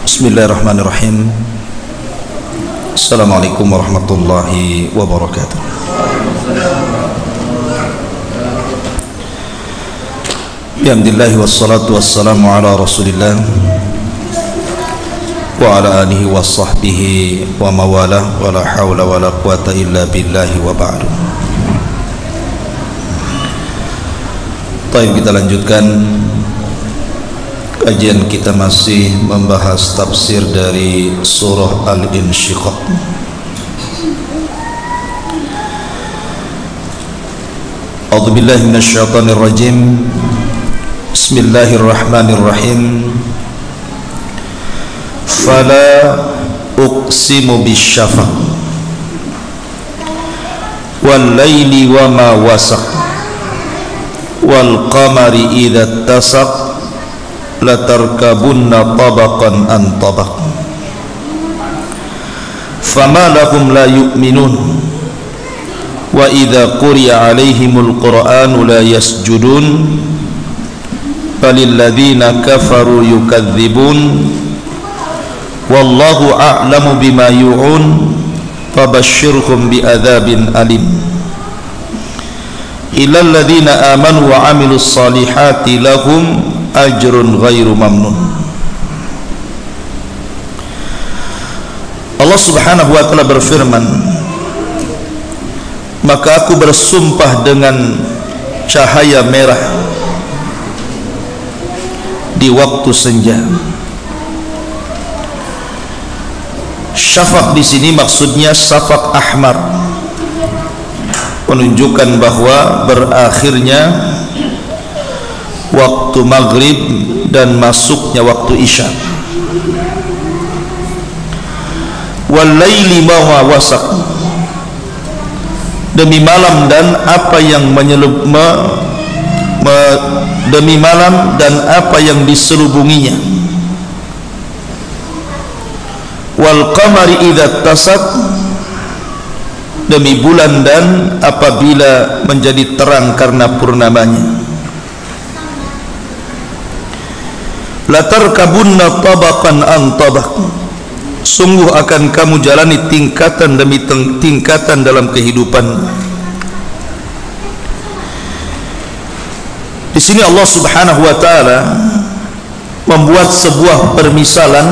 Bismillahirrahmanirrahim. Assalamualaikum warahmatullahi wabarakatuh. Alhamdulillah wassalatu wassalamu ala Rasulillah wa ala alihi wa sahbihi wa mawalah wa la hawla wa la quwata illa billahi wa ba'du. Baik, kita lanjutkan kajian kita, masih membahas tafsir dari surah Al-Insyiqaq. A'udzubillahi minasyaitonir rajim. Bismillahirrahmanirrahim. Fala uqsimu bisyafaq wal laili wa ma wasaq wal qamari idza tasaq latarkabunna tabaqan an tabaq fama lahum la yu'minun wa idza quriya alaihimul qur'anu la yasjudun balil ladzina kafaru yukadzibun wallahu a'lamu bima yu'un fabashshirhum bi'adzabin alim illal ladzina amanu wa 'amilus solihati lahum ajrun ghairu mamnun. Allah Subhanahu wa ta'ala berfirman, maka aku bersumpah dengan cahaya merah di waktu senja. Syafaq di sini maksudnya syafaq ahmar, menunjukkan bahwa berakhirnya waktu maghrib dan masuknya waktu isya. Wal laili ma wasaq, demi malam dan apa yang demi malam dan apa yang diselubunginya. Wal qamari idza tasaq, demi bulan dan apabila menjadi terang karena purnamanya. Latarkabunna tabaqan an tabaq, sungguh akan kamu jalani tingkatan demi tingkatan dalam kehidupan. Di sini Allah Subhanahu wa taala membuat sebuah permisalan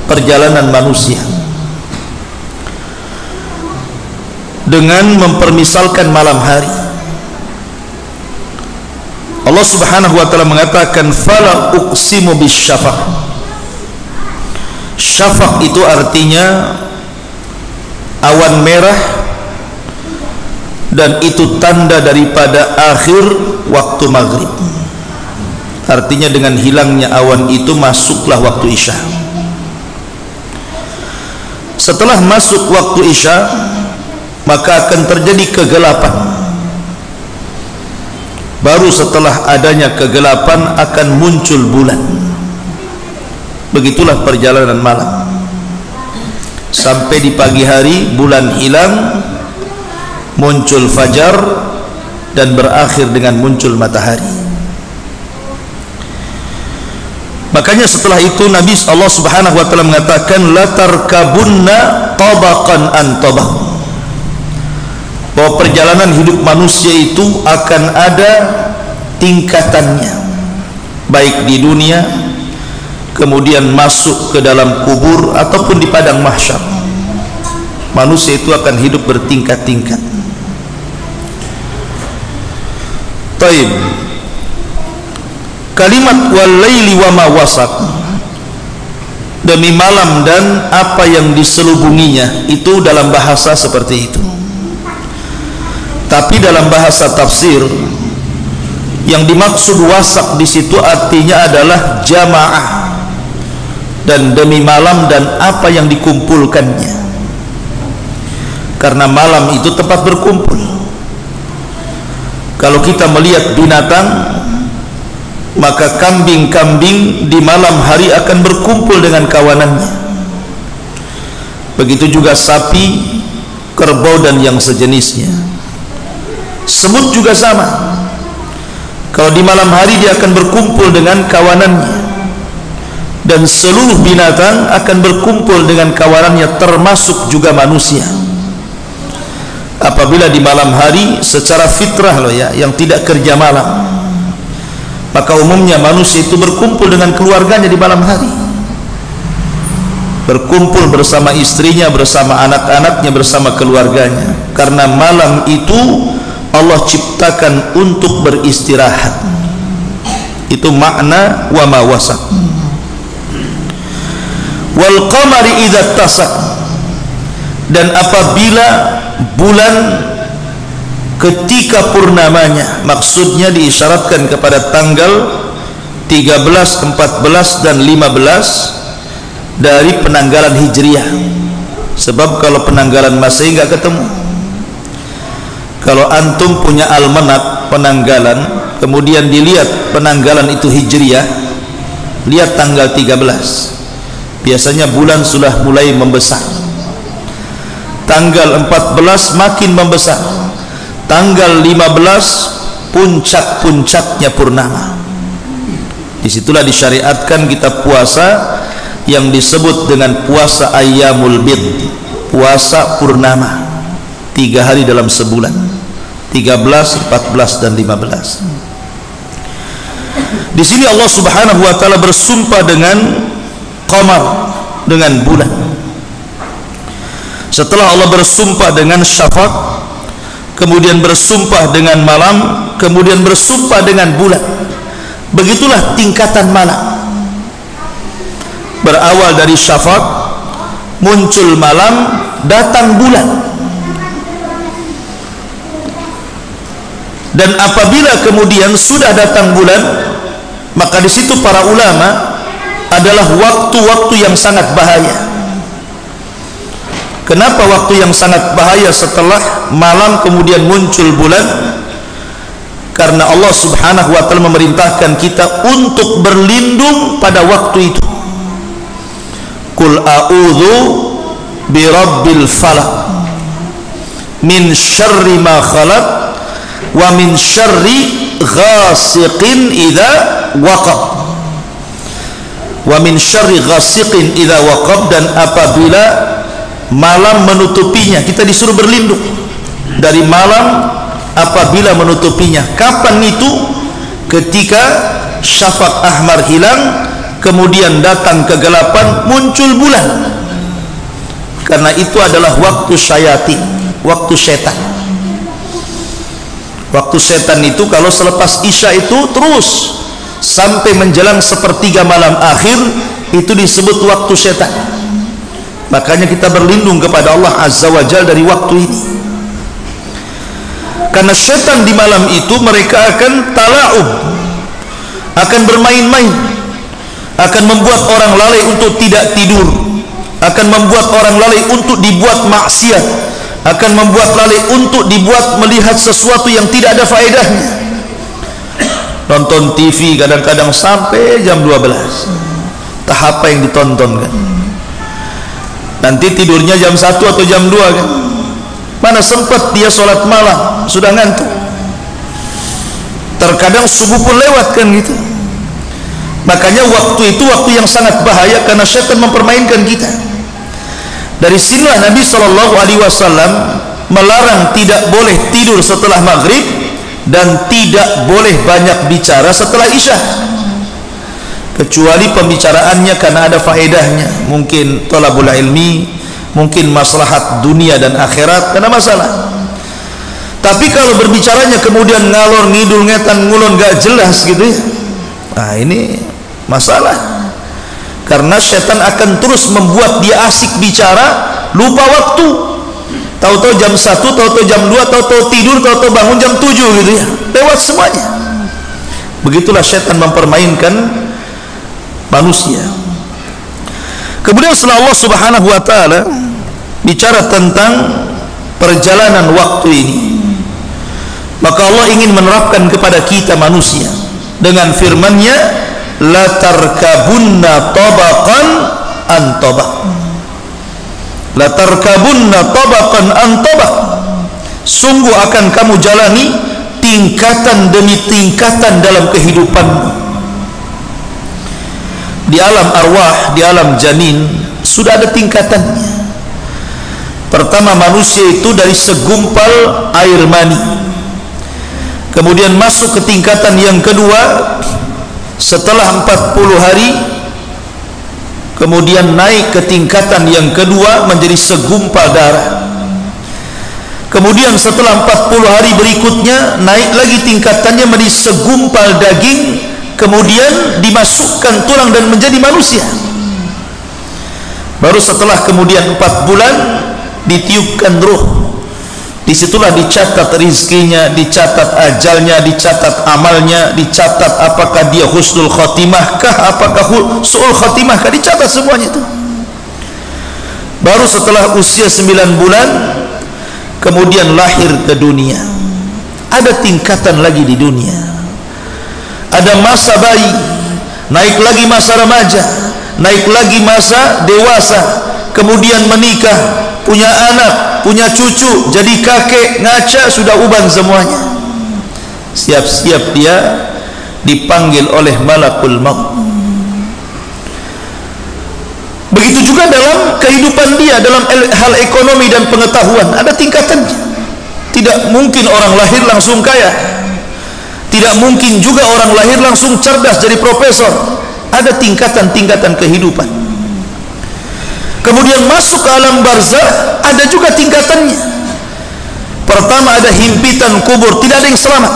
perjalanan manusia dengan mempermisalkan malam hari. Allah Subhanahu wa ta'ala mengatakan fala uqsimu bisyafaq. Syafaq itu artinya awan merah, dan itu tanda daripada akhir waktu maghrib. Artinya dengan hilangnya awan itu masuklah waktu isya. Setelah masuk waktu isya, maka akan terjadi kegelapan. Baru setelah adanya kegelapan akan muncul bulan. Begitulah perjalanan malam. Sampai di pagi hari bulan hilang, muncul fajar, dan berakhir dengan muncul matahari. Makanya setelah itu Nabi Allah Subhanahu wa ta'ala mengatakan latarkabunna tabaqan an tabaq, bahwa perjalanan hidup manusia itu akan ada tingkatannya, baik di dunia, kemudian masuk ke dalam kubur, ataupun di padang mahsyar. Manusia itu akan hidup bertingkat-tingkat. Taib. Kalimat wal laili wa ma wasaq, demi malam dan apa yang diselubunginya, itu dalam bahasa seperti itu. Tapi dalam bahasa tafsir, yang dimaksud wasaq di situ artinya adalah jamaah, dan demi malam dan apa yang dikumpulkannya. Karena malam itu tempat berkumpul. Kalau kita melihat binatang, maka kambing-kambing di malam hari akan berkumpul dengan kawanannya. Begitu juga sapi, kerbau, dan yang sejenisnya. Semut juga sama. Kalau di malam hari dia akan berkumpul dengan kawanannya. dan seluruh binatang akan berkumpul dengan kawanannya, termasuk juga manusia. Apabila di malam hari secara fitrah loh ya, yang tidak kerja malam, maka umumnya manusia itu berkumpul dengan keluarganya di malam hari, berkumpul bersama istrinya, bersama anak-anaknya, bersama keluarganya, karena malam itu Allah ciptakan untuk beristirahat. Itu makna wa ma wasaq. Wal qamari idza tasak, dan apabila bulan ketika purnamanya, maksudnya diisyaratkan kepada tanggal 13, 14 dan 15 dari penanggalan Hijriah. Sebab kalau penanggalan Masehi enggak ketemu. Kalau antum punya almanak penanggalan, kemudian dilihat penanggalan itu Hijriah, lihat tanggal 13. Biasanya bulan sudah mulai membesar. Tanggal 14 makin membesar. Tanggal 15 puncak-puncaknya purnama. Disitulah disyariatkan kita puasa yang disebut dengan puasa ayyamul bid, puasa purnama, 3 hari dalam sebulan, 13, 14 dan 15. Di sini Allah Subhanahu wa taala bersumpah dengan qamar, dengan bulan. Setelah Allah bersumpah dengan syafaq, kemudian bersumpah dengan malam, kemudian bersumpah dengan bulan. Begitulah tingkatan malam. Berawal dari syafaq, muncul malam, datang bulan. Dan apabila kemudian sudah datang bulan, maka di situ para ulama adalah waktu-waktu yang sangat bahaya. Kenapa waktu yang sangat bahaya setelah malam kemudian muncul bulan? Karena Allah Subhanahu wa taala memerintahkan kita untuk berlindung pada waktu itu. Qul a'udzu birabbil falaq min syarri ma khalaq wa min syarri ghasiqin idza waqab. Wa min syarri ghasiqin idza waqab, dan apabila malam menutupinya, kita disuruh berlindung dari malam apabila menutupinya. Kapan itu? Ketika syafaq ahmar hilang, kemudian datang kegelapan, muncul bulan. Karena itu adalah waktu syayatin, waktu setan. Waktu setan itu kalau selepas isya itu terus sampai menjelang sepertiga malam akhir, itu disebut waktu setan. Makanya kita berlindung kepada Allah Azza wa Jalla dari waktu ini. Karena setan di malam itu mereka akan tala'ub, akan bermain-main, akan membuat orang lalai untuk tidak tidur, akan membuat orang lalai untuk dibuat maksiat, akan membuat lalai untuk dibuat melihat sesuatu yang tidak ada faedahnya. Nonton TV kadang-kadang sampai jam 12. Tahap apa yang ditonton kan? Nanti tidurnya jam 1 atau jam 2 kan? Mana sempat dia sholat malam, sudah ngantuk. Terkadang subuh pun lewat kan gitu. Makanya waktu itu waktu yang sangat bahaya karena syaitan mempermainkan kita. Dari sinilah Nabi SAW melarang tidak boleh tidur setelah maghrib dan tidak boleh banyak bicara setelah isya, kecuali pembicaraannya karena ada faedahnya, mungkin thalabul ilmi, mungkin maslahat dunia dan akhirat, karena masalah. Tapi kalau berbicaranya kemudian ngalor ngidul ngetan ngulon gak jelas gitu ya, nah ini masalah. Karena setan akan terus membuat dia asik bicara, lupa waktu. Tahu-tahu jam 1, tahu-tahu jam 2, tahu-tahu tidur, tahu-tahu bangun jam 7 gitu ya, lewat semuanya. Begitulah setan mempermainkan manusia. Kemudian setelah Allah Subhanahu wa taala bicara tentang perjalanan waktu ini, maka Allah ingin menerapkan kepada kita manusia dengan firman-Nya, la tarkabunna tabaqan an tabaq. La tarkabunna tabaqan an tabaq. Sungguh akan kamu jalani tingkatan demi tingkatan dalam kehidupanmu. di alam arwah, di alam janin sudah ada tingkatannya. Pertama, manusia itu dari segumpal air mani, kemudian masuk ke tingkatan yang kedua setelah 40 hari, kemudian naik ke tingkatan yang kedua menjadi segumpal darah. Kemudian setelah 40 hari berikutnya naik lagi tingkatannya menjadi segumpal daging, kemudian dimasukkan tulang dan menjadi manusia. Baru setelah kemudian 4 bulan ditiupkan ruh. Disitulah dicatat rizkinya, dicatat ajalnya, dicatat amalnya, dicatat apakah dia husnul khotimah kah, apakah su'ul khotimah kah, dicatat semuanya itu. Baru setelah usia 9 bulan kemudian lahir ke dunia. Ada tingkatan lagi di dunia. Ada masa bayi, naik lagi masa remaja, naik lagi masa dewasa, kemudian menikah, punya anak, punya cucu, jadi kakek, ngaca, sudah uban semuanya. Siap-siap dia dipanggil oleh malakul maut. Begitu juga dalam kehidupan dia, dalam hal ekonomi dan pengetahuan ada tingkatannya. Tidak mungkin orang lahir langsung kaya, tidak mungkin juga orang lahir langsung cerdas jadi profesor. Ada tingkatan-tingkatan kehidupan. Kemudian masuk ke alam barzakh, ada juga tingkatannya. Pertama ada himpitan kubur, tidak ada yang selamat.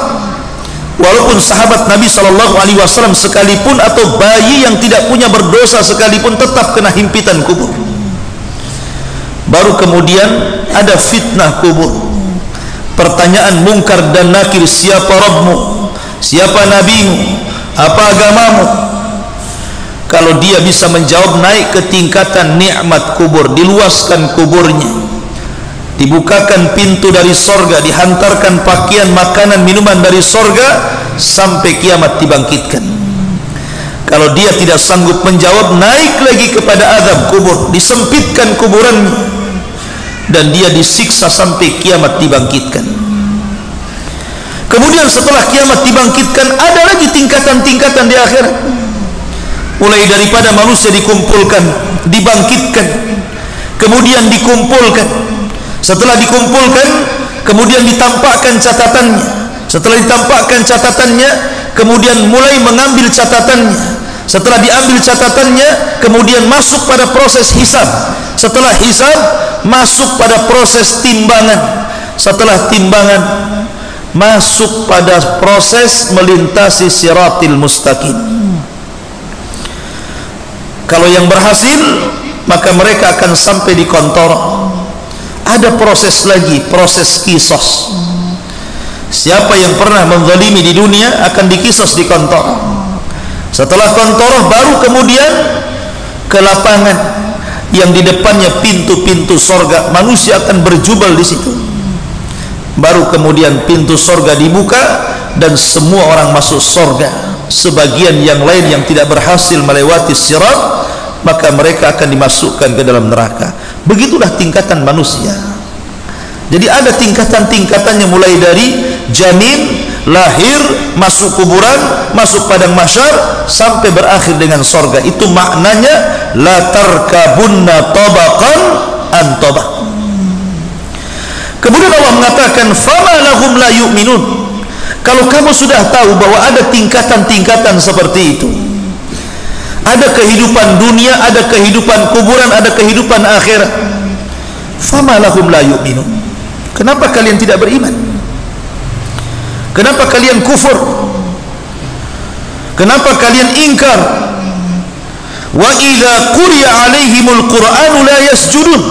Walaupun sahabat Nabi SAW sekalipun atau bayi yang tidak punya berdosa sekalipun tetap kena himpitan kubur. Baru kemudian ada fitnah kubur. Pertanyaan mungkar dan nakir, siapa Rabbmu, siapa nabimu, apa agamamu. Kalau dia bisa menjawab, naik ke tingkatan nikmat kubur, diluaskan kuburnya, dibukakan pintu dari sorga, dihantarkan pakaian, makanan, minuman dari sorga, sampai kiamat dibangkitkan. Kalau dia tidak sanggup menjawab, naik lagi kepada azab kubur, disempitkan kuburannya, dan dia disiksa sampai kiamat dibangkitkan. Kemudian setelah kiamat dibangkitkan, ada lagi tingkatan-tingkatan di akhirat. Mulai daripada manusia dikumpulkan, dibangkitkan, kemudian dikumpulkan. Setelah dikumpulkan, kemudian ditampakkan catatannya. Setelah ditampakkan catatannya, kemudian mulai mengambil catatannya. Setelah diambil catatannya, kemudian masuk pada proses hisab. Setelah hisab, masuk pada proses timbangan. Setelah timbangan, masuk pada proses melintasi siratil mustaqim. Kalau yang berhasil, maka mereka akan sampai di kontoroh. Ada proses lagi, proses kisos. Siapa yang pernah menzalimi di dunia akan dikisos di kontoroh. Setelah kontoroh, baru kemudian ke lapangan yang di depannya pintu-pintu sorga. Manusia akan berjubel di situ. Baru kemudian pintu sorga dibuka dan semua orang masuk sorga. Sebagian yang lain yang tidak berhasil melewati sirat, maka mereka akan dimasukkan ke dalam neraka. Begitulah tingkatan manusia. Jadi ada tingkatan-tingkatannya, mulai dari janin, lahir, masuk kuburan, masuk padang mahsyar, sampai berakhir dengan sorga. Itu maknanya la tarkabunna tabaqan an tabaq. Kemudian Allah mengatakan fama lahum la yu'minun. Kalau kamu sudah tahu bahwa ada tingkatan-tingkatan seperti itu, ada kehidupan dunia, ada kehidupan kuburan, ada kehidupan akhirat, fama lahum la yu'minun. Kenapa kalian tidak beriman? Kenapa kalian kufur? Kenapa kalian ingkar? Wa idza quri'a 'alaihimul qur'anu la yasjudun.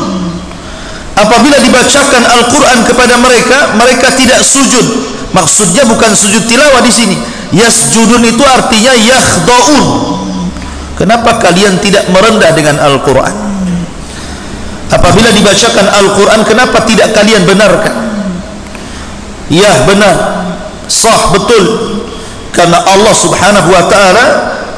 Apabila dibacakan Al-Qur'an kepada mereka, mereka tidak sujud. Maksudnya bukan sujud tilawah di sini. Yasjudun itu artinya yakhda'un. Kenapa kalian tidak merendah dengan Al-Qur'an? Apabila dibacakan Al-Qur'an, kenapa tidak kalian benarkan? Ya, benar, sah, betul. Karena Allah Subhanahu wa ta'ala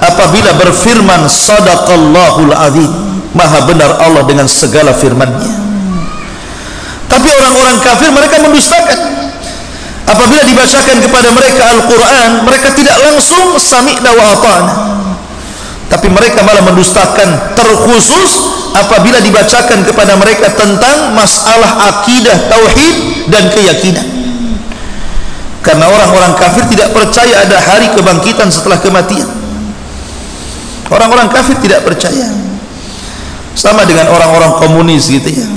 apabila berfirman sadaqallahul azim, maha benar Allah dengan segala firman-Nya. Tapi orang-orang kafir, mereka mendustakan. Apabila dibacakan kepada mereka Al-Quran, mereka tidak langsung sami'na wa ata'na, tapi mereka malah mendustakan, terkhusus apabila dibacakan kepada mereka tentang masalah akidah, tauhid dan keyakinan. Karena orang-orang kafir tidak percaya ada hari kebangkitan setelah kematian. Orang-orang kafir tidak percaya, sama dengan orang-orang komunis gitu ya.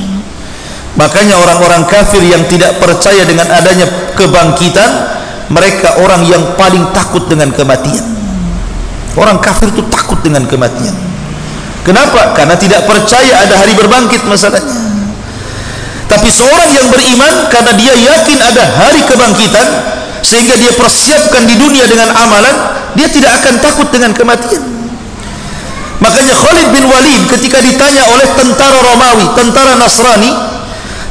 Makanya orang-orang kafir yang tidak percaya dengan adanya kebangkitan, mereka orang yang paling takut dengan kematian. Orang kafir itu takut dengan kematian. Kenapa? Karena tidak percaya ada hari berbangkit masalahnya. Tapi seorang yang beriman, karena dia yakin ada hari kebangkitan, sehingga dia persiapkan di dunia dengan amalan, dia tidak akan takut dengan kematian. Makanya Khalid bin Walid ketika ditanya oleh tentara Romawi, tentara Nasrani,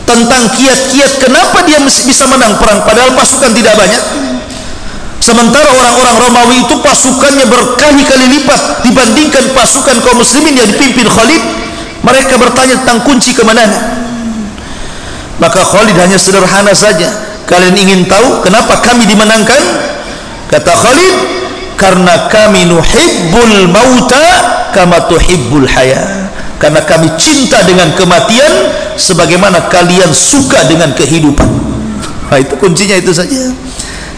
tentang kiat-kiat kenapa dia bisa menang perang padahal pasukan tidak banyak, sementara orang-orang Romawi itu pasukannya berkali-kali lipat dibandingkan pasukan kaum muslimin yang dipimpin Khalid. Mereka bertanya tentang kunci kemenangan. Maka Khalid hanya sederhana saja, kalian ingin tahu kenapa kami dimenangkan? Kata Khalid, karena kami nuhibbul mauta kama tuhibbul haya. Karena kami cinta dengan kematian sebagaimana kalian suka dengan kehidupan. Nah, itu kuncinya itu saja.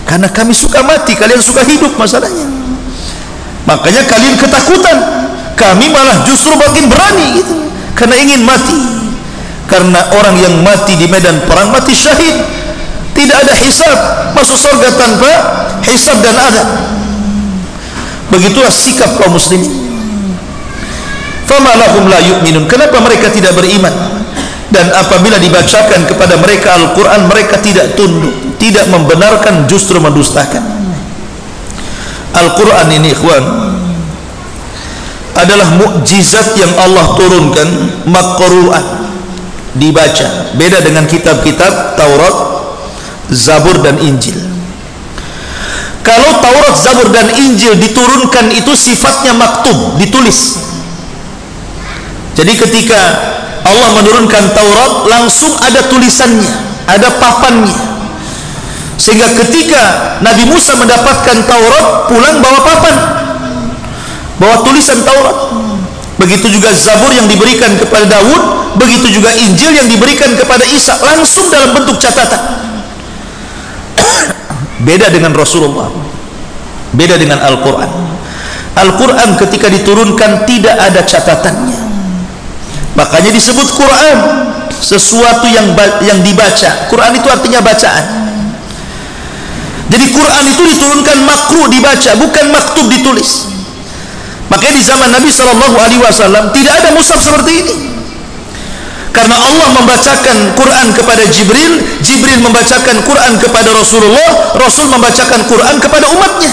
Karena kami suka mati, kalian suka hidup masalahnya. Makanya kalian ketakutan, kami malah justru makin berani gitu. Karena ingin mati. Karena orang yang mati di medan perang mati syahid, tidak ada hisab, masuk surga tanpa hisab dan adab. Begitulah sikap kaum muslimin. Fama lahum la yu'minun. Kenapa mereka tidak beriman? Dan apabila dibacakan kepada mereka Al-Quran, mereka tidak tunduk, tidak membenarkan, justru mendustakan. Al-Quran ini ikhwan adalah mukjizat yang Allah turunkan, maqru'an, dibaca. Beda dengan kitab-kitab Taurat, Zabur dan Injil. Kalau Taurat, Zabur dan Injil diturunkan itu sifatnya maktub, ditulis. Jadi ketika Allah menurunkan Taurat, langsung ada tulisannya, ada papannya. Sehingga ketika Nabi Musa mendapatkan Taurat, pulang bawa papan, bawa tulisan Taurat. Begitu juga Zabur yang diberikan kepada Daud, begitu juga Injil yang diberikan kepada Isa, langsung dalam bentuk catatan. Beda dengan Rasulullah, beda dengan Al-Quran. Al-Quran ketika diturunkan tidak ada catatannya. Makanya disebut Quran, sesuatu yang dibaca. Quran itu artinya bacaan. Jadi Quran itu diturunkan makruh dibaca, bukan maktub ditulis. Makanya di zaman Nabi SAW tidak ada mushaf seperti ini. Karena Allah membacakan Quran kepada Jibril, Jibril membacakan Quran kepada Rasulullah, Rasul membacakan Quran kepada umatnya.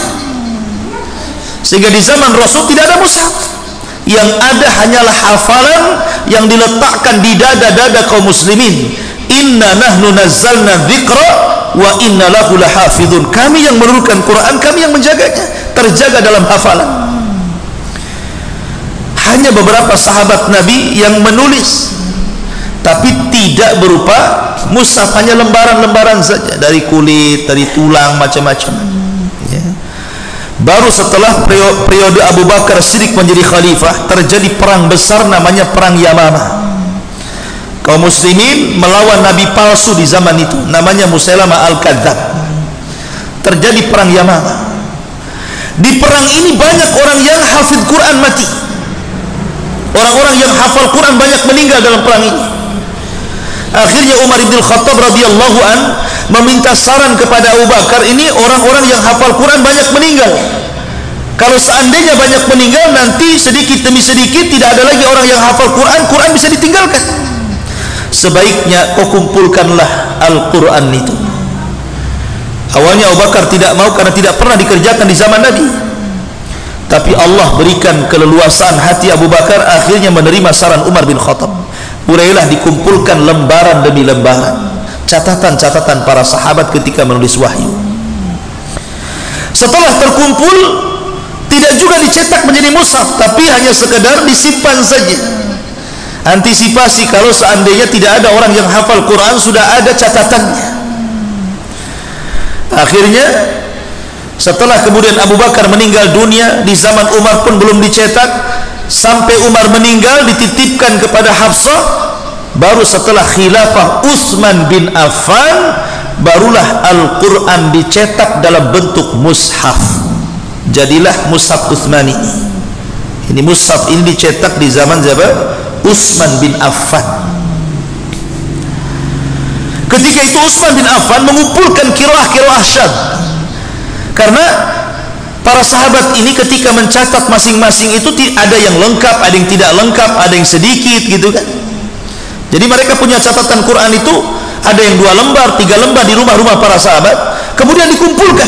Sehingga di zaman Rasul tidak ada mushaf. Yang ada hanyalah hafalan yang diletakkan di dada-dada kaum muslimin. Inna nahnu nazzalna dzikra wa inna lahu lahafizun. Kami yang menurunkan Quran, kami yang menjaganya, terjaga dalam hafalan. Hanya beberapa sahabat Nabi yang menulis, tapi tidak berupa mushaf, hanya lembaran-lembaran saja, dari kulit, dari tulang, macam-macam. Baru setelah periode Abu Bakar Siddiq menjadi khalifah, terjadi perang besar namanya perang Yamamah. Kaum muslimin melawan nabi palsu di zaman itu, namanya Musailamah Al-Kadzab. Terjadi perang Yamamah. Di perang ini banyak orang yang hafid Quran mati. Orang-orang yang hafal Quran banyak meninggal dalam perang ini. Akhirnya Umar bin Khattab radhiyallahu an meminta saran kepada Abu Bakar, ini orang-orang yang hafal Quran banyak meninggal. Kalau seandainya banyak meninggal, nanti sedikit demi sedikit tidak ada lagi orang yang hafal Quran, Quran bisa ditinggalkan. Sebaiknya kau kumpulkanlah Al-Quran itu. Awalnya Abu Bakar tidak mau karena tidak pernah dikerjakan di zaman Nabi. Tapi Allah berikan keleluasaan hati Abu Bakar, akhirnya menerima saran Umar bin Khattab. Mulailah dikumpulkan lembaran demi lembaran, catatan-catatan para sahabat ketika menulis wahyu. Setelah terkumpul, tidak juga dicetak menjadi mushaf, tapi hanya sekedar disimpan saja. Antisipasi kalau seandainya tidak ada orang yang hafal Quran, sudah ada catatannya. Akhirnya Setelah kemudian Abu Bakar meninggal dunia, di zaman Umar pun belum dicetak, sampai Umar meninggal dititipkan kepada Hafsah. Baru setelah khilafah Utsman bin Affan, barulah Al-Quran dicetak dalam bentuk mushaf. Jadilah mushaf Utsmani. Ini mushaf ini dicetak di zaman Utsman bin Affan. Ketika itu Utsman bin Affan mengumpulkan qiraah syadz. Karena para sahabat ini ketika mencatat masing-masing itu ada yang lengkap, ada yang tidak lengkap, ada yang sedikit gitu kan. Jadi mereka punya catatan Quran itu ada yang 2 lembar, 3 lembar di rumah-rumah para sahabat, kemudian dikumpulkan.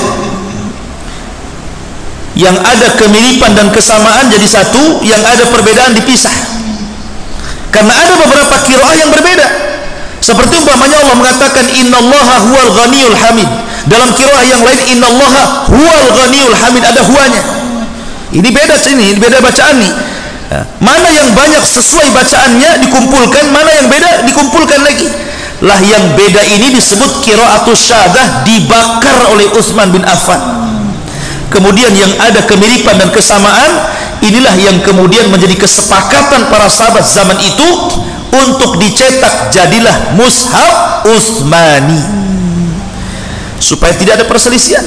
Yang ada kemiripan dan kesamaan jadi satu, yang ada perbedaan dipisah. Karena ada beberapa qiraah yang berbeda. Seperti umpamanya Allah mengatakan innallaha huwal ghaniyul hamid. Dalam qiraah yang lain innallaha huwal ghaniyul hamid, ada huwanya. Ini beda sini, beda bacaan nih. Mana yang banyak sesuai bacaannya dikumpulkan, mana yang beda dikumpulkan lagi. Lah yang beda ini disebut qiraatus syadzah, dibakar oleh Utsman bin Affan. Kemudian yang ada kemiripan dan kesamaan, inilah yang kemudian menjadi kesepakatan para sahabat zaman itu untuk dicetak, jadilah mushaf Utsmani. Supaya tidak ada perselisihan,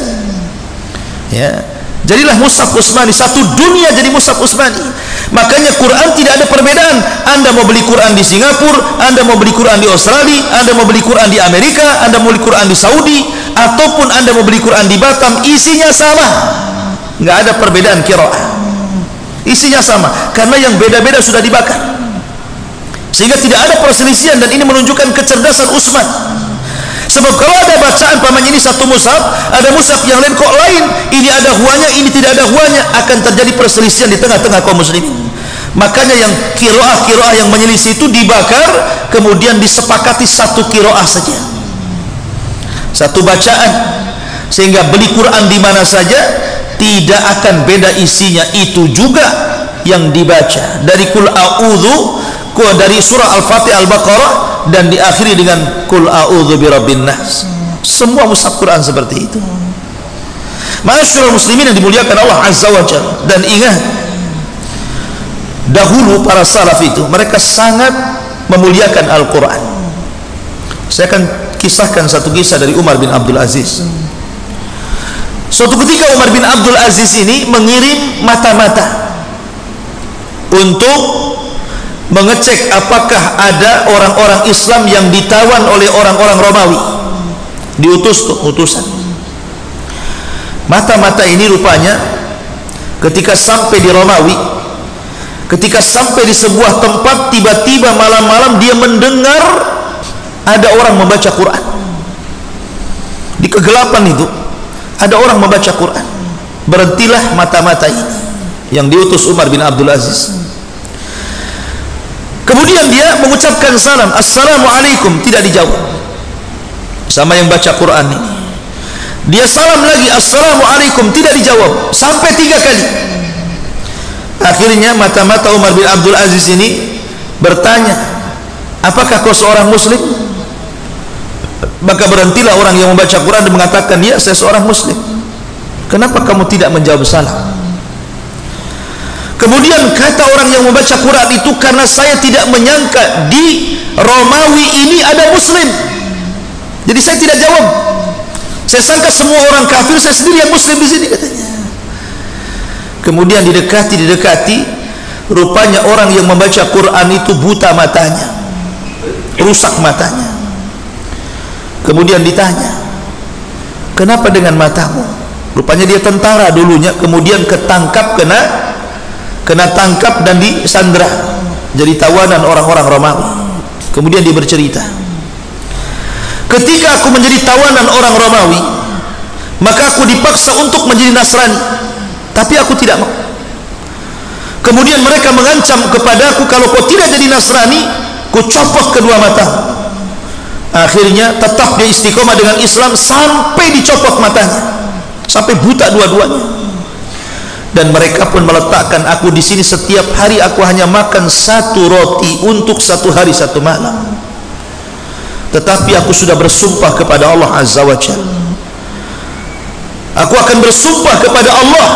ya, jadilah mushaf Utsmani. Satu dunia jadi mushaf Utsmani. Makanya Quran tidak ada perbedaan. Anda mau beli Quran di Singapura, Anda mau beli Quran di Australia, Anda mau beli Quran di Amerika, Anda mau beli Quran di Saudi, ataupun Anda mau beli Quran di Batam, isinya sama. Nggak ada perbedaan qiraah, isinya sama. Karena yang beda-beda sudah dibakar, sehingga tidak ada perselisihan. Dan ini menunjukkan kecerdasan Utsman. Sebab kalau ada bacaan pamannya ini satu mushaf, ada mushaf yang lain kok lain, ini ada huanya, ini tidak ada huanya, akan terjadi perselisihan di tengah-tengah kaum muslimin. Makanya yang qiraah yang menyelisih itu dibakar, kemudian disepakati satu qiraah saja, satu bacaan, sehingga beli Quran di mana saja tidak akan beda isinya. Itu juga yang dibaca dari Qul A'udzu, dari surah Al-Fatihah, Al-Baqarah, dan diakhiri dengan Qul A'udzu birabbin nas. Semua mushaf Quran seperti itu. Ma'asyiral muslimin yang dimuliakan Allah Azza wa Jalla. Dan ingat, dahulu para salaf itu mereka sangat memuliakan Al-Quran. Saya akan kisahkan satu kisah dari Umar bin Abdul Aziz. Suatu ketika Umar bin Abdul Aziz ini mengirim mata-mata untuk mengecek apakah ada orang-orang Islam yang ditawan oleh orang-orang Romawi, diutus utusan. Mata-mata ini rupanya ketika sampai di Romawi, ketika sampai di sebuah tempat, tiba-tiba malam-malam dia mendengar ada orang membaca Quran. Di kegelapan itu ada orang membaca Quran. Berhentilah mata-mata ini yang diutus Umar bin Abdul Aziz. Kemudian dia mengucapkan salam, assalamualaikum, tidak dijawab sama yang baca Quran ini. Dia salam lagi, assalamualaikum, tidak dijawab sampai 3 kali. Akhirnya mata-mata Umar bin Abdul Aziz ini bertanya, apakah kau seorang muslim? Maka berhentilah orang yang membaca Quran dan mengatakan, ya, saya seorang muslim. Kenapa kamu tidak menjawab salam? Kemudian kata orang yang membaca Quran itu, karena saya tidak menyangka di Romawi ini ada muslim, jadi saya tidak jawab. Saya sangka semua orang kafir, saya sendiri yang muslim di sini, katanya. Kemudian didekati, rupanya orang yang membaca Quran itu buta matanya, rusak matanya. Kemudian ditanya, kenapa dengan matamu? Rupanya dia tentara dulunya, kemudian ketangkap, kena tangkap dan disandra, jadi tawanan orang-orang Romawi. Kemudian dia bercerita, ketika aku menjadi tawanan orang Romawi, maka aku dipaksa untuk menjadi Nasrani, tapi aku tidak mau. Kemudian mereka mengancam kepadaku, kalau kau tidak jadi Nasrani, ku copot kedua mata. Akhirnya tetap dia istiqomah dengan Islam sampai dicopot matanya, sampai buta dua-duanya. Dan mereka pun meletakkan aku di sini, setiap hari aku hanya makan 1 roti untuk 1 hari 1 malam. Tetapi aku sudah bersumpah kepada Allah Azza wa Jalla, Aku akan bersumpah kepada Allah,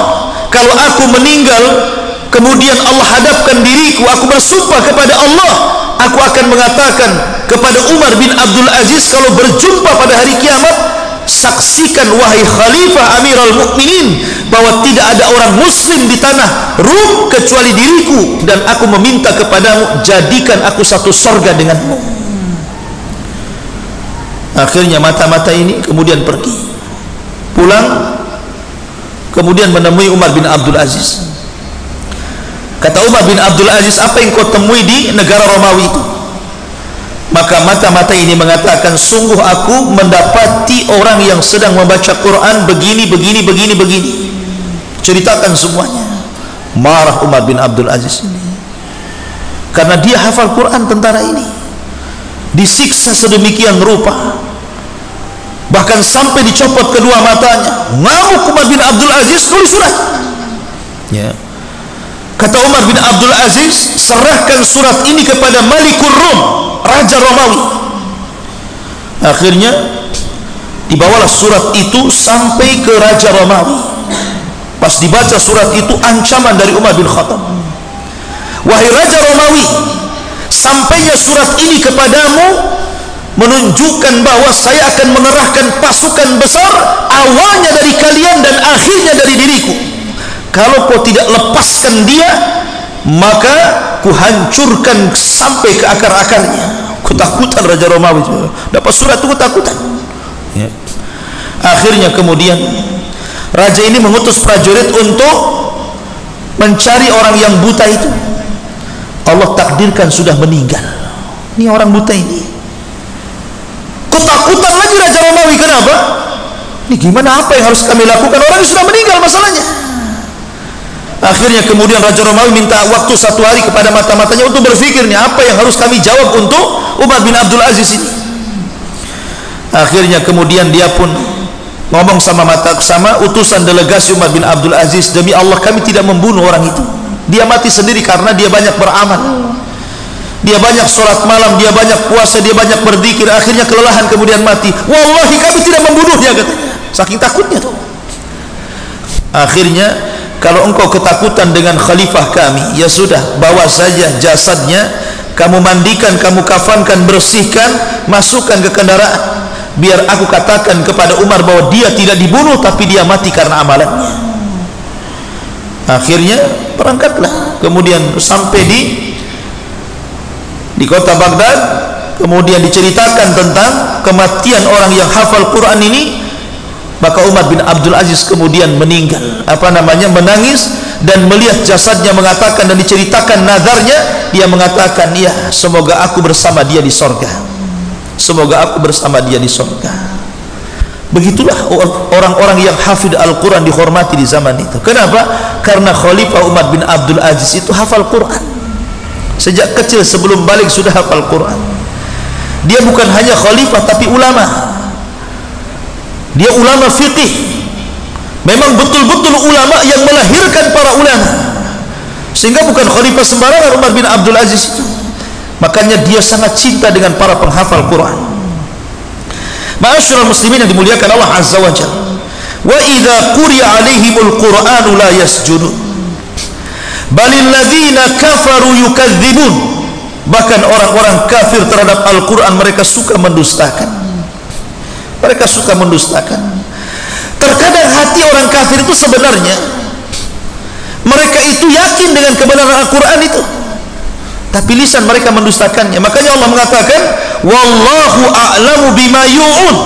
kalau aku meninggal kemudian Allah hadapkan diriku, aku bersumpah kepada Allah, aku akan mengatakan kepada Umar bin Abdul Aziz, kalau berjumpa pada hari kiamat, saksikan wahai Khalifah Amirul Mukminin bahwa tidak ada orang muslim di tanah Rum kecuali diriku, dan aku meminta kepadamu, jadikan aku satu sorga denganmu. Akhirnya mata-mata ini kemudian pergi pulang, kemudian menemui Umar bin Abdul Aziz. Kata Umar bin Abdul Aziz, apa yang kau temui di negara Romawi itu? Maka mata-mata ini mengatakan, sungguh aku mendapati orang yang sedang membaca Quran begini, begini, begini, begini. Ceritakan semuanya. Marah Umar bin Abdul Aziz ini, karena dia hafal Quran, tentara ini disiksa sedemikian rupa, bahkan sampai dicopot kedua matanya. Ngamuk Umar bin Abdul Aziz, tulis surat. Ya. Kata Umar bin Abdul Aziz, serahkan surat ini kepada Malikur Rum, Raja Romawi. Akhirnya dibawalah surat itu sampai ke Raja Romawi. Pas dibaca surat itu, ancaman dari Umar bin Khattab, wahai Raja Romawi, sampainya surat ini kepadamu menunjukkan bahwa saya akan mengerahkan pasukan besar, awalnya dari kalian dan akhirnya dari diriku. Kalau kau tidak lepaskan dia, maka kuhancurkan sampai ke akar-akarnya. Ketakutan Raja Romawi, dapat surat itu ketakutan. Ya. Akhirnya kemudian raja ini mengutus prajurit untuk mencari orang yang buta itu. Allah takdirkan sudah meninggal. Ini orang buta ini. Ketakutan lagi Raja Romawi. Kenapa? Ini gimana, apa yang harus kami lakukan? Orang yang sudah meninggal masalahnya. Akhirnya kemudian Raja Romawi minta waktu 1 hari kepada mata-matanya untuk berpikir, nih apa yang harus kami jawab untuk Umar bin Abdul Aziz ini. Akhirnya kemudian dia pun ngomong sama utusan delegasi Umar bin Abdul Aziz, demi Allah kami tidak membunuh orang itu. Dia mati sendiri karena dia banyak beramal, dia banyak sholat malam, dia banyak puasa, dia banyak berzikir. Akhirnya kelelahan kemudian mati. Wallahi kami tidak membunuhnya, katanya, saking takutnya tuh. Akhirnya, kalau engkau ketakutan dengan khalifah kami, ya sudah, bawa saja jasadnya, kamu mandikan, kamu kafankan, bersihkan, masukkan ke kendaraan, biar aku katakan kepada Umar bahwa dia tidak dibunuh tapi dia mati karena amalannya. Akhirnya berangkatlah, kemudian sampai di kota Baghdad, kemudian diceritakan tentang kematian orang yang hafal Quran ini. Maka Umar bin Abdul Aziz kemudian meninggal, menangis, dan melihat jasadnya, mengatakan dan diceritakan nazarnya, dia mengatakan, ya semoga aku bersama dia di sorga, semoga aku bersama dia di sorga. Begitulah orang-orang yang hafid Al-Quran dihormati di zaman itu. Kenapa? Karena Khalifah Umar bin Abdul Aziz itu hafal Quran. Sejak kecil sebelum balik sudah hafal Quran. Dia bukan hanya khalifah tapi ulama. Dia ulama fiqih. Memang betul-betul ulama yang melahirkan para ulama. Sehingga bukan khalifah sembarangan Umar bin Abdul Aziz itu. Makanya dia sangat cinta dengan para penghafal Quran. Ma'asyiral muslimin yang dimuliakan Allah Azza wa Jalla. Wa idza quri'a 'alaihimul Qur'anu la yasjudun. Balil ladzina kafaru yukadzibun. Bahkan orang-orang kafir terhadap Al-Quran mereka suka mendustakan. Mereka suka mendustakan. Terkadang hati orang kafir itu sebenarnya mereka itu yakin dengan kebenaran Al-Quran itu, tapi lisan mereka mendustakannya. Makanya Allah mengatakan, wallahu a'lamu bima yu'un,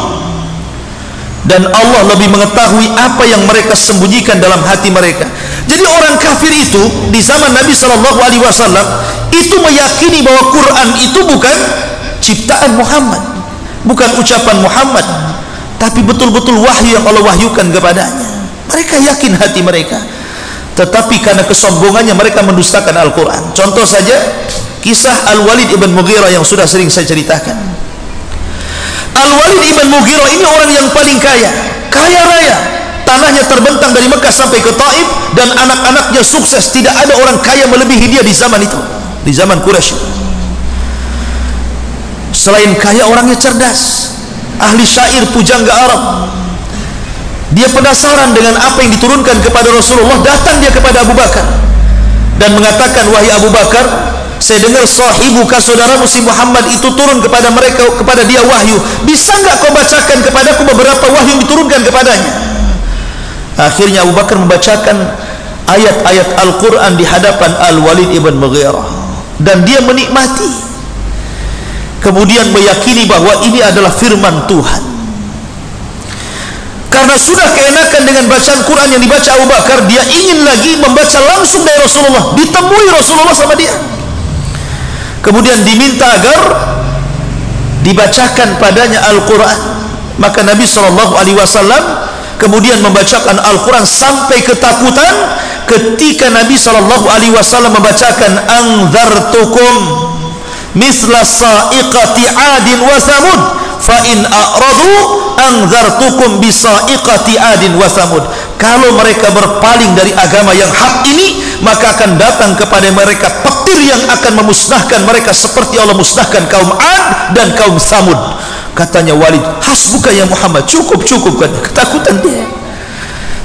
dan Allah lebih mengetahui apa yang mereka sembunyikan dalam hati mereka. Jadi orang kafir itu di zaman Nabi SAW itu meyakini bahwa Quran itu bukan ciptaan Muhammad, bukan ucapan Muhammad, tapi betul-betul wahyu yang Allah wahyukan kepadanya. Mereka yakin hati mereka, tetapi karena kesombongannya mereka mendustakan Al-Quran. Contoh saja kisah Al-Walid ibn Mughirah yang sudah sering saya ceritakan. Al-Walid ibn Mughirah ini orang yang paling kaya raya. Tanahnya terbentang dari Mekah sampai ke Taif, dan anak-anaknya sukses. Tidak ada orang kaya melebihi dia di zaman itu, di zaman Quraisy. Selain kaya, orangnya cerdas, ahli syair, pujangga Arab. Dia penasaran dengan apa yang diturunkan kepada Rasulullah. Datang dia kepada Abu Bakar dan mengatakan, wahai Abu Bakar, saya dengar sahibuka, saudaramu si Muhammad itu turun kepada dia wahyu. Bisa enggak kau bacakan kepadaku beberapa wahyu yang diturunkan kepadanya? Akhirnya Abu Bakar membacakan ayat-ayat Al-Quran di hadapan Al-Walid ibn Mughirah, dan dia menikmati, kemudian meyakini bahwa ini adalah firman Tuhan. Karena sudah keenakan dengan bacaan Quran yang dibaca Abu Bakar, dia ingin lagi membaca langsung dari Rasulullah, ditemui Rasulullah sama dia. Kemudian diminta agar dibacakan padanya Al-Quran. Maka Nabi SAW kemudian membacakan Al-Quran sampai ketakutan ketika Nabi SAW membacakan anzartukum misla sa'iqati adin wa samud fa in a'radu anzartukum bisa'iqati adin wa samud. Kalau mereka berpaling dari agama yang hak ini, maka akan datang kepada mereka petir yang akan memusnahkan mereka seperti Allah musnahkan kaum Ad dan kaum Samud. Katanya Walid, hasbuka ya Muhammad, cukup kan. Ketakutan dia.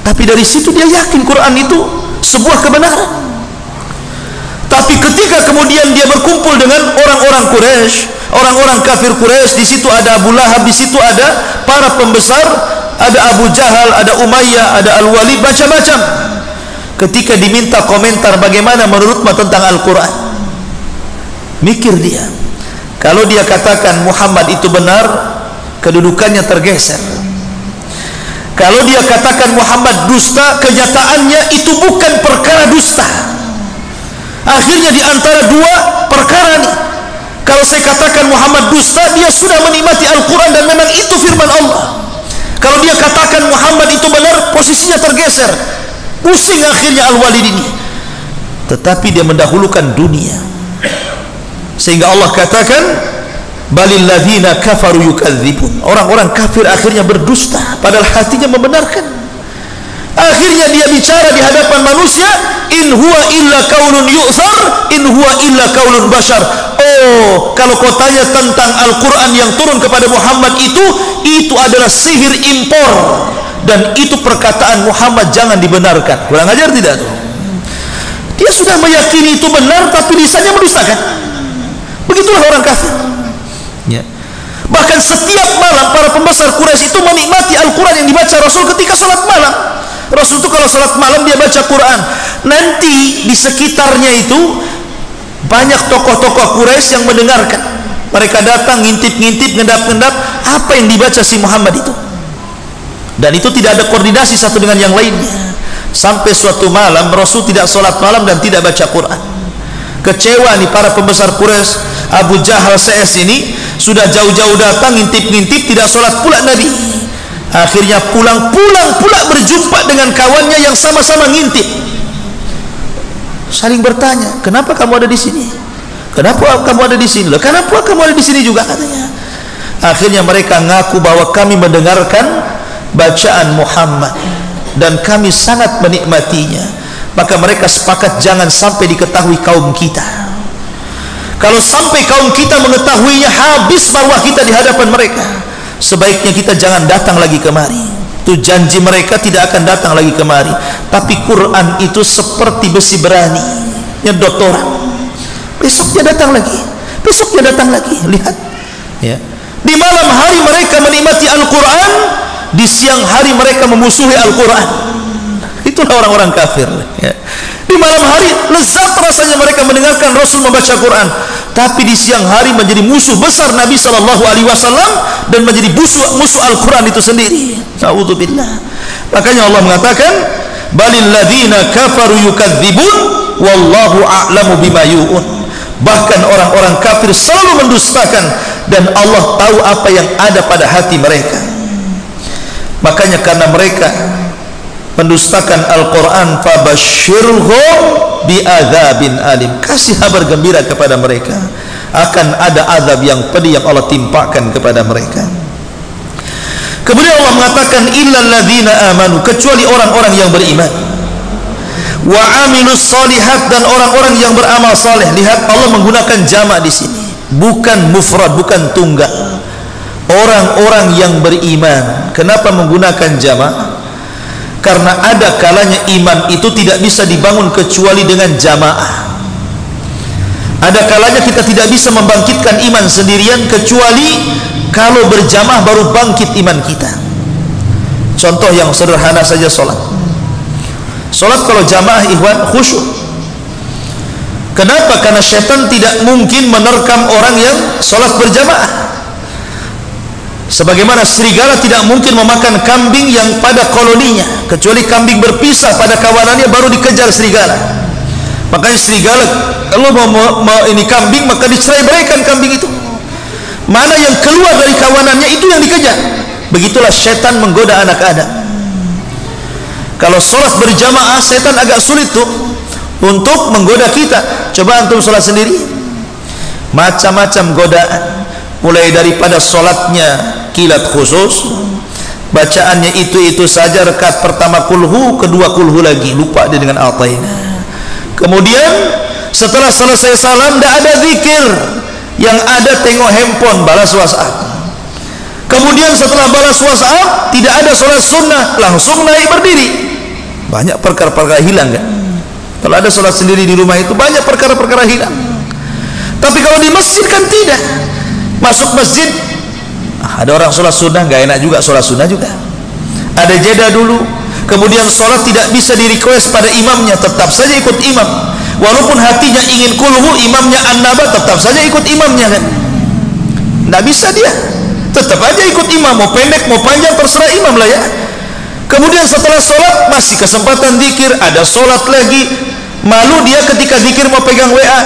Tapi dari situ dia yakin Quran itu sebuah kebenaran. Tapi ketika kemudian dia berkumpul dengan orang-orang Quraisy, orang-orang kafir Quraisy, di situ ada Abu Lahab, di situ ada para pembesar, ada Abu Jahal, ada Umayyah, ada Al-Walid, macam-macam. Ketika diminta komentar bagaimana menurutmu tentang Al-Quran, mikir dia. Kalau dia katakan Muhammad itu benar, kedudukannya tergeser. Kalau dia katakan Muhammad dusta, kenyataannya itu bukan perkara dusta. Akhirnya di antara dua perkara nih. Kalau saya katakan Muhammad dusta, dia sudah menikmati Al-Quran dan memang itu firman Allah. Kalau dia katakan Muhammad itu benar, posisinya tergeser. Pusing akhirnya Al-Walid ini. Tetapi dia mendahulukan dunia, sehingga Allah katakan balil ladzina kafaru yukadzibun. Orang-orang kafir akhirnya berdusta padahal hatinya membenarkan. Akhirnya dia bicara di hadapan manusia, in huwa illa qaulun yu'thar, in huwa illa qaulun bashar. Oh, kalau kau tanya tentang Al-Quran yang turun kepada Muhammad itu adalah sihir impor, dan itu perkataan Muhammad, jangan dibenarkan. Kurang ajar tidak tuh? Dia sudah meyakini itu benar, tapi lisannya mendustakan. Begitulah orang kafir ya. Bahkan setiap malam para pembesar Quraisy itu menikmati Al-Quran yang dibaca Rasul ketika salat malam. Rasul itu kalau salat malam dia baca Quran. Nanti di sekitarnya itu banyak tokoh-tokoh Quraisy yang mendengarkan. Mereka datang ngintip-ngintip, ngendap-ngendap apa yang dibaca si Muhammad itu. Dan itu tidak ada koordinasi satu dengan yang lainnya. Sampai suatu malam Rasul tidak salat malam dan tidak baca Quran. Kecewa nih para pembesar Quraisy. Abu Jahal CS ini sudah jauh-jauh datang ngintip-ngintip, tidak salat pula Nabi. Akhirnya pulang pula berjumpa dengan kawannya yang sama-sama ngintip. Saling bertanya, kenapa kamu ada di sini? Kenapa kamu ada di sini? Loh, kenapa kamu ada di sini juga, katanya. Akhirnya mereka ngaku bahwa kami mendengarkan bacaan Muhammad dan kami sangat menikmatinya. Maka mereka sepakat jangan sampai diketahui kaum kita. Kalau sampai kaum kita mengetahuinya, habis marwah kita di hadapan mereka. Sebaiknya kita jangan datang lagi kemari. Itu janji mereka, tidak akan datang lagi kemari. Tapi Quran itu seperti besi berani, nyedot orang. Besoknya datang lagi, besoknya datang lagi. Lihat ya. Di malam hari mereka menikmati Al-Quran, di siang hari mereka memusuhi Al-Quran. Itulah orang-orang kafir ya. Di malam hari lezat rasanya mereka mendengarkan Rasul membaca Quran, tapi di siang hari menjadi musuh besar Nabi SAW dan menjadi musuh Al-Quran itu sendiri. Na'udzubillah. Makanya Allah mengatakan balil ladzina kafaru yukadzibun wallahu a'lamu bima yu'un. Bahkan orang-orang kafir selalu mendustakan dan Allah tahu apa yang ada pada hati mereka. Makanya karena mereka mendustakan Al-Quran, fabashshirhum bi'adzabin alim, kasih kabar gembira kepada mereka akan ada azab yang pedih yang Allah timpakan kepada mereka. Kemudian Allah mengatakan illal ladzina amanu, kecuali orang-orang yang beriman, wa amilus shalihat, dan orang-orang yang beramal saleh. Lihat, Allah menggunakan jamak di sini, bukan mufrad, bukan tunggal. Orang-orang yang beriman. Kenapa menggunakan jamak? karena ada kalanya iman itu tidak bisa dibangun kecuali dengan jamaah. Ada kalanya kita tidak bisa membangkitkan iman sendirian kecuali kalau berjamaah baru bangkit iman kita. Contoh yang sederhana saja, sholat. Sholat kalau jamaah ikhwan khusyuk. Kenapa? Karena syaitan tidak mungkin menerkam orang yang sholat berjamaah. Sebagaimana serigala tidak mungkin memakan kambing yang pada koloninya, kecuali kambing berpisah pada kawanannya baru dikejar serigala. Makanya serigala kalau mau ini kambing maka dicerai-beraikan kambing itu. Mana yang keluar dari kawanannya itu yang dikejar. Begitulah syaitan menggoda anak Adam. Kalau sholat berjamaah, syaitan agak sulit tuh untuk menggoda kita. Coba antum sholat sendiri, macam-macam godaan, mulai daripada sholatnya kilat khusus, bacaannya itu saja, rakaat pertama kulhu, kedua kulhu lagi, lupa dia dengan Al-Taina. Kemudian setelah selesai salam tidak ada zikir, yang ada tengok handphone, balas WhatsApp. Kemudian setelah balas WhatsApp tidak ada sholat sunnah, langsung naik berdiri. Banyak perkara-perkara hilang kan? Kalau ada sholat sendiri di rumah itu banyak perkara-perkara hilang. Tapi kalau di masjid kan tidak. Masuk masjid ada orang sholat sunnah, gak enak juga sholat sunnah juga. Ada jeda dulu. Kemudian sholat tidak bisa di request pada imamnya, tetap saja ikut imam. Walaupun hatinya ingin kulhu, imamnya an-naba, tetap saja ikut imamnya kan. Tidak bisa dia, tetap aja ikut imam. Mau pendek mau panjang terserah imam lah ya. Kemudian setelah sholat masih kesempatan zikir, ada sholat lagi. Malu dia ketika zikir mau pegang WA.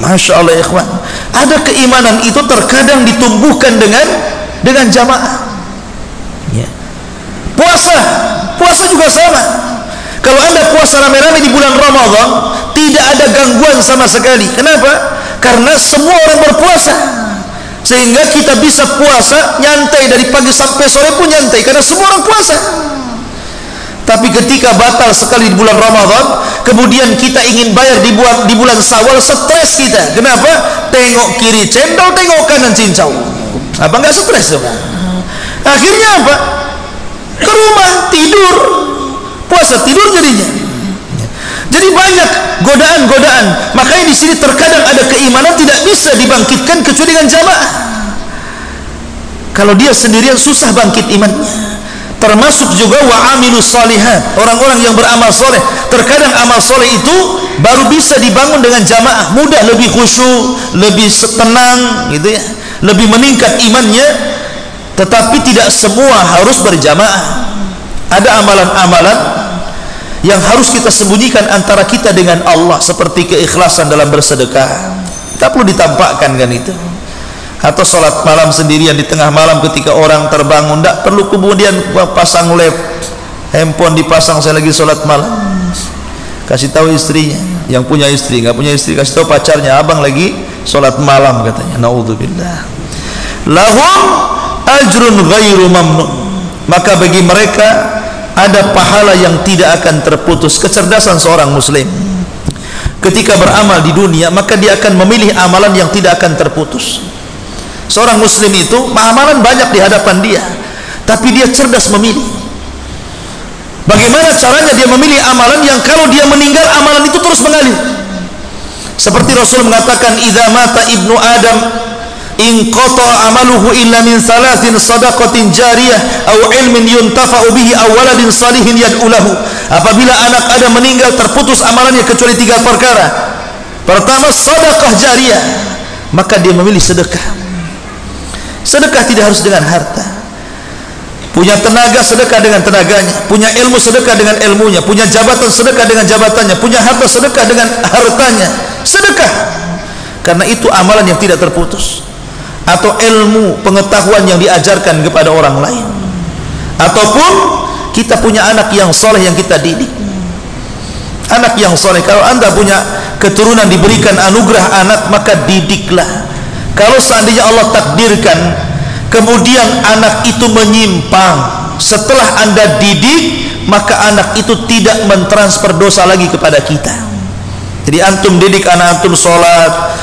Masya Allah ikhwan, ada keimanan itu terkadang ditumbuhkan dengan jamaah ya. Puasa juga sama. Kalau anda puasa rame-rame di bulan Ramadan, tidak ada gangguan sama sekali. Kenapa? Karena semua orang berpuasa, sehingga kita bisa puasa nyantai dari pagi sampai sore pun nyantai, karena semua orang puasa. Tapi ketika batal sekali di bulan Ramadan, kemudian kita ingin bayar di bulan Syawal, stres kita. Kenapa? Tengok kiri cendol, tengok kanan cincau. Apa enggak stres tuh? Akhirnya apa? Ke rumah tidur, puasa tidur jadinya. Jadi banyak godaan-godaan. Makanya di sini terkadang ada keimanan tidak bisa dibangkitkan kecuali dengan jamaah. Kalau dia sendirian susah bangkit imannya. Termasuk juga wa amilus shalihat, orang-orang yang beramal soleh. Terkadang amal soleh itu baru bisa dibangun dengan jamaah, mudah, lebih khusyuk, lebih tenang gitu ya, lebih meningkat imannya. Tetapi tidak semua harus berjamaah. Ada amalan-amalan yang harus kita sembunyikan antara kita dengan Allah, seperti keikhlasan dalam bersedekah. Tak perlu ditampakkan kan itu. Atau sholat malam sendirian di tengah malam ketika orang terbangun, tidak perlu kemudian pasang lab, handphone dipasang, saya lagi sholat malam. Kasih tahu istrinya, yang punya istri, nggak punya istri kasih tahu pacarnya, abang lagi sholat malam katanya. Naudzubillah. Lahum ajrun ghairu mamnun. Maka bagi mereka ada pahala yang tidak akan terputus. Kecerdasan seorang muslim ketika beramal di dunia, maka dia akan memilih amalan yang tidak akan terputus. Seorang muslim itu amalan banyak di hadapan dia, tapi dia cerdas memilih. Bagaimana caranya dia memilih amalan yang kalau dia meninggal amalan itu terus mengalir? Seperti Rasul mengatakan, idza mata ibnu adam inqata amaluhu illa min salasin sadaqatin jariyah aw ilmin yuntafa'u bihi aw waladin salihin yad'u lahu. Apabila anak Adam meninggal, terputus amalannya kecuali 3 perkara. Pertama, sedekah jariyah, maka dia memilih sedekah. Sedekah tidak harus dengan harta. Punya tenaga, sedekah dengan tenaganya. Punya ilmu, sedekah dengan ilmunya. Punya jabatan, sedekah dengan jabatannya. Punya harta, sedekah dengan hartanya. Sedekah, karena itu amalan yang tidak terputus. Atau ilmu, pengetahuan yang diajarkan kepada orang lain. Ataupun kita punya anak yang soleh yang kita didik. Anak yang soleh, kalau anda punya keturunan diberikan anugerah anak, maka didiklah. Kalau seandainya Allah takdirkan kemudian anak itu menyimpang, setelah anda didik, maka anak itu tidak mentransfer dosa lagi kepada kita. Jadi antum didik anak antum sholat,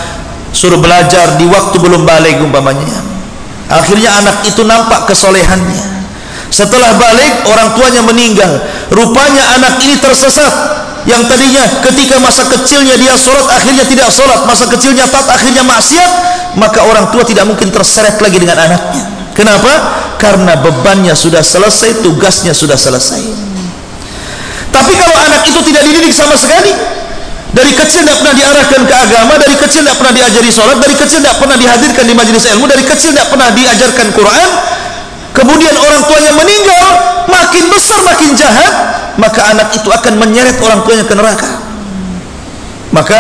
suruh belajar di waktu belum balik umpamanya, akhirnya anak itu nampak kesolehannya. Setelah balik, orang tuanya meninggal. Rupanya anak ini tersesat. Yang tadinya ketika masa kecilnya dia sholat, akhirnya tidak sholat. Masa kecilnya taat, akhirnya maksiat. Maka orang tua tidak mungkin terseret lagi dengan anaknya. Kenapa? Karena bebannya sudah selesai, tugasnya sudah selesai. Tapi kalau anak itu tidak dididik sama sekali, dari kecil tidak pernah diarahkan ke agama, dari kecil tidak pernah diajari sholat, dari kecil tidak pernah dihadirkan di majelis ilmu, dari kecil tidak pernah diajarkan Quran, kemudian orang tuanya meninggal, makin besar makin jahat, maka anak itu akan menyeret orang tuanya ke neraka. Maka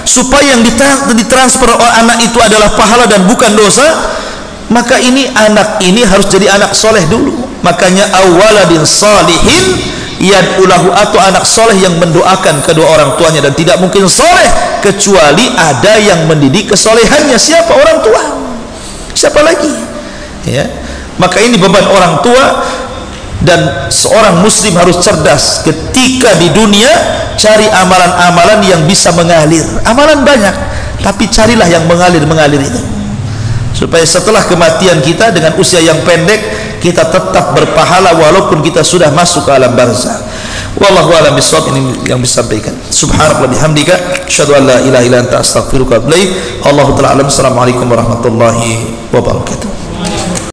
supaya yang ditransfer oleh anak itu adalah pahala dan bukan dosa, maka ini anak ini harus jadi anak soleh dulu. Makanya awaladin salihin yad'ulahu, atau anak soleh yang mendoakan kedua orang tuanya. Dan tidak mungkin soleh kecuali ada yang mendidik kesolehannya. Siapa? Orang tua. Siapa lagi? Ya. Maka ini beban orang tua. Dan seorang muslim harus cerdas ketika di dunia, cari amalan-amalan yang bisa mengalir. Amalan banyak, tapi carilah yang mengalir itu, supaya setelah kematian kita dengan usia yang pendek, kita tetap berpahala walaupun kita sudah masuk ke alam barzah. Wallahu a'lam bishawab. Ini yang bisa sampaikan. Subhanallah bihamdika, asyhadu an la ilaha illa anta, astaghfiruka wa atubu ilaik. Allahu ta'ala alam. Assalamualaikum warahmatullahi wabarakatuh.